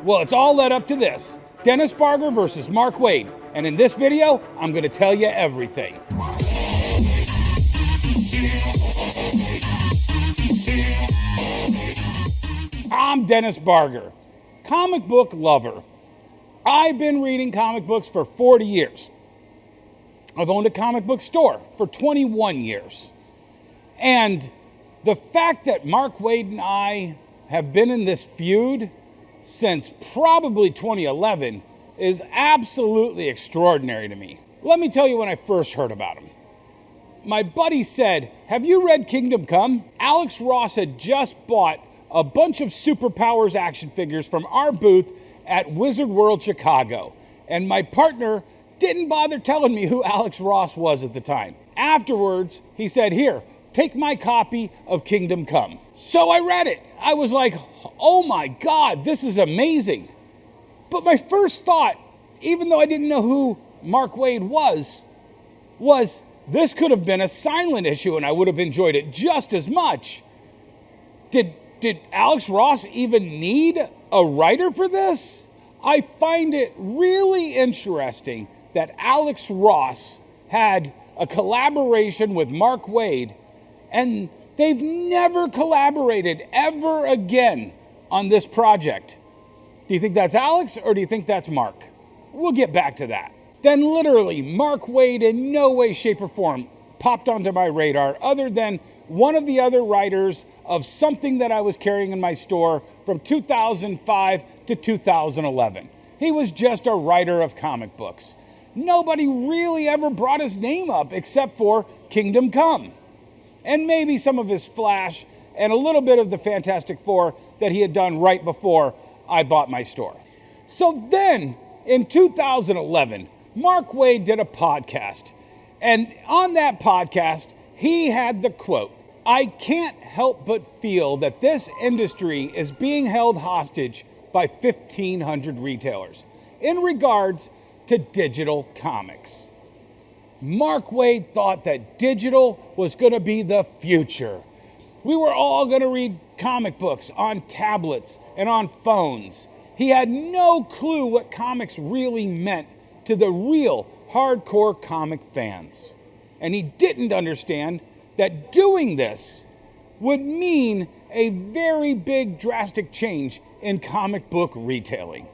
Well, it's all led up to this. Dennis Barger versus Mark Waid. And in this video, I'm going to tell you everything. I'm Dennis Barger, comic book lover. I've been reading comic books for 40 years. I've owned a comic book store for 21 years. And the fact that Mark Waid and I have been in this feud since probably 2011 is absolutely extraordinary to me. Let me tell you when I first heard about him. My buddy said, "Have you read Kingdom Come?" Alex Ross had just bought a bunch of Superpowers action figures from our booth at Wizard World Chicago. And my partner didn't bother telling me who Alex Ross was at the time. Afterwards, he said, "Here, take my copy of Kingdom Come." So I read it. I was like, oh my God, this is amazing. But my first thought, even though I didn't know who Mark Waid was this could have been a silent issue and I would have enjoyed it just as much. Did Alex Ross even need a writer for this? I find it really interesting that Alex Ross had a collaboration with Mark Waid, and they've never collaborated ever again on this project. Do you think that's Alex or do you think that's Mark? We'll get back to that. Then literally, Mark Waid in no way, shape, or form popped onto my radar other than one of the other writers of something that I was carrying in my store from 2005 to 2011. He was just a writer of comic books. Nobody really ever brought his name up except for Kingdom Come. And maybe some of his Flash and a little bit of the Fantastic Four that he had done right before I bought my store. So then, in 2011, Mark Waid did a podcast. And on that podcast, he had the quote, "I can't help but feel that this industry is being held hostage by 1,500 retailers in regards to digital comics." Mark Waid thought that digital was going to be the future. We were all going to read comic books on tablets and on phones. He had no clue what comics really meant to the real hardcore comic fans. And he didn't understand that doing this would mean a very big drastic change in comic book retailing.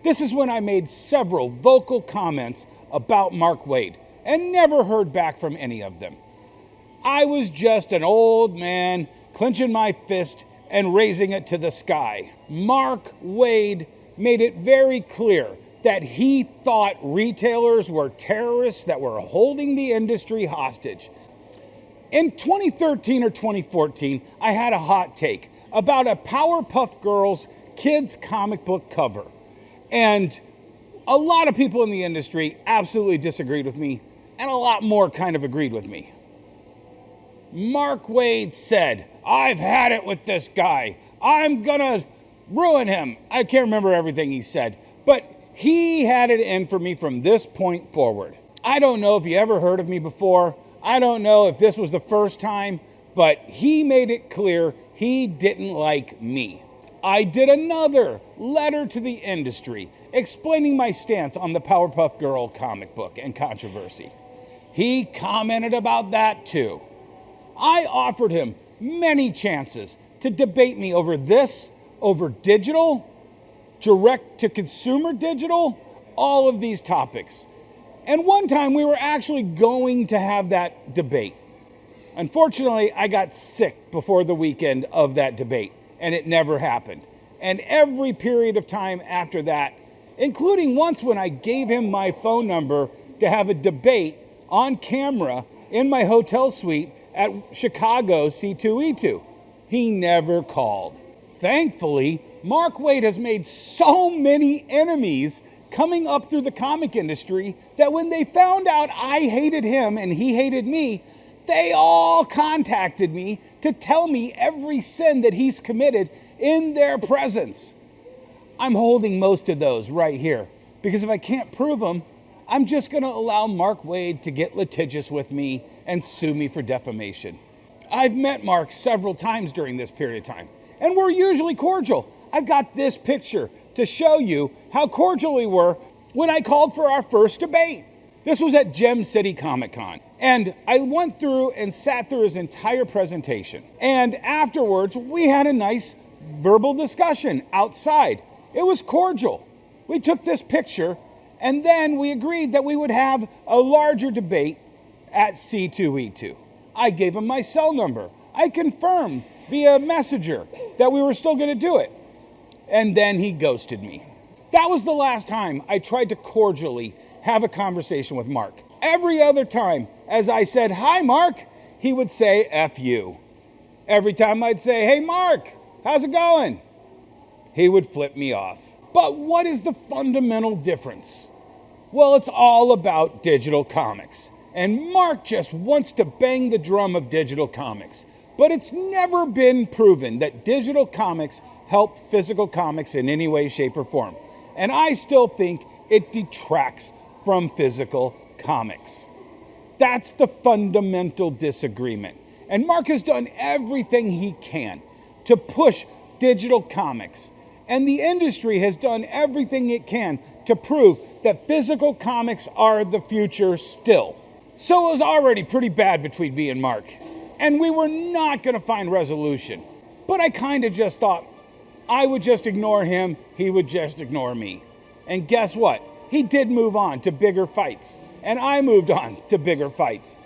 This is when I made several vocal comments about Mark Waid and never heard back from any of them. I was just an old man clenching my fist and raising it to the sky. Mark Waid made it very clear that he thought retailers were terrorists that were holding the industry hostage. In 2013 or 2014, I had a hot take about a Powerpuff Girls kids comic book cover. And a lot of people in the industry absolutely disagreed with me, and a lot more kind of agreed with me. Mark Waid said, "I've had it with this guy. I'm gonna ruin him." I can't remember everything he said, but he had it in for me from this point forward. I don't know if he ever heard of me before. I don't know if this was the first time, but he made it clear he didn't like me. I did another letter to the industry explaining my stance on the Powerpuff Girl comic book and controversy. He commented about that too. I offered him many chances to debate me over this, over digital, direct-to-consumer digital, all of these topics. And one time we were actually going to have that debate. Unfortunately, I got sick before the weekend of that debate, and it never happened. And every period of time after that, including once when I gave him my phone number to have a debate on camera in my hotel suite at Chicago C2E2, he never called. Thankfully, Mark Waid has made so many enemies coming up through the comic industry that when they found out I hated him and he hated me, they all contacted me to tell me every sin that he's committed in their presence. I'm holding most of those right here because if I can't prove them, I'm just going to allow Mark Waid to get litigious with me and sue me for defamation. I've met Mark several times during this period of time, and we're usually cordial. I've got this picture to show you how cordial we were when I called for our first debate. This was at Gem City Comic Con. And I went through and sat through his entire presentation. And afterwards, we had a nice verbal discussion outside. It was cordial. We took this picture, and then we agreed that we would have a larger debate at C2E2. I gave him my cell number. I confirmed via messenger that we were still going to do it. And then he ghosted me. That was the last time I tried to cordially have a conversation with Mark. Every other time, as I said, "Hi, Mark," he would say, "F you." Every time I'd say, "Hey, Mark, how's it going?" he would flip me off. But what is the fundamental difference? Well, it's all about digital comics. And Mark just wants to bang the drum of digital comics. But it's never been proven that digital comics help physical comics in any way, shape, or form. And I still think it detracts from physical comics. That's the fundamental disagreement. And Mark has done everything he can to push digital comics. And the industry has done everything it can to prove that physical comics are the future still. So it was already pretty bad between me and Mark. And we were not going to find resolution. But I kind of just thought I would just ignore him, he would just ignore me. And guess what? He did move on to bigger fights. And I moved on to bigger fights.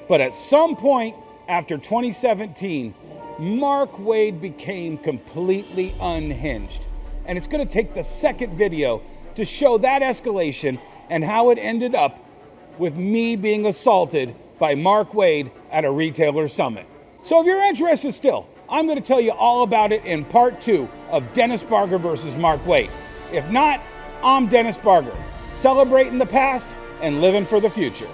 But at some point after 2017, Mark Waid became completely unhinged. And it's going to take the second video to show that escalation and how it ended up with me being assaulted by Mark Waid at a retailer summit. So if you're interested still, I'm going to tell you all about it in part 2 of Dennis Barger versus Mark Waid. If not, I'm Dennis Barger, celebrating the past and living for the future.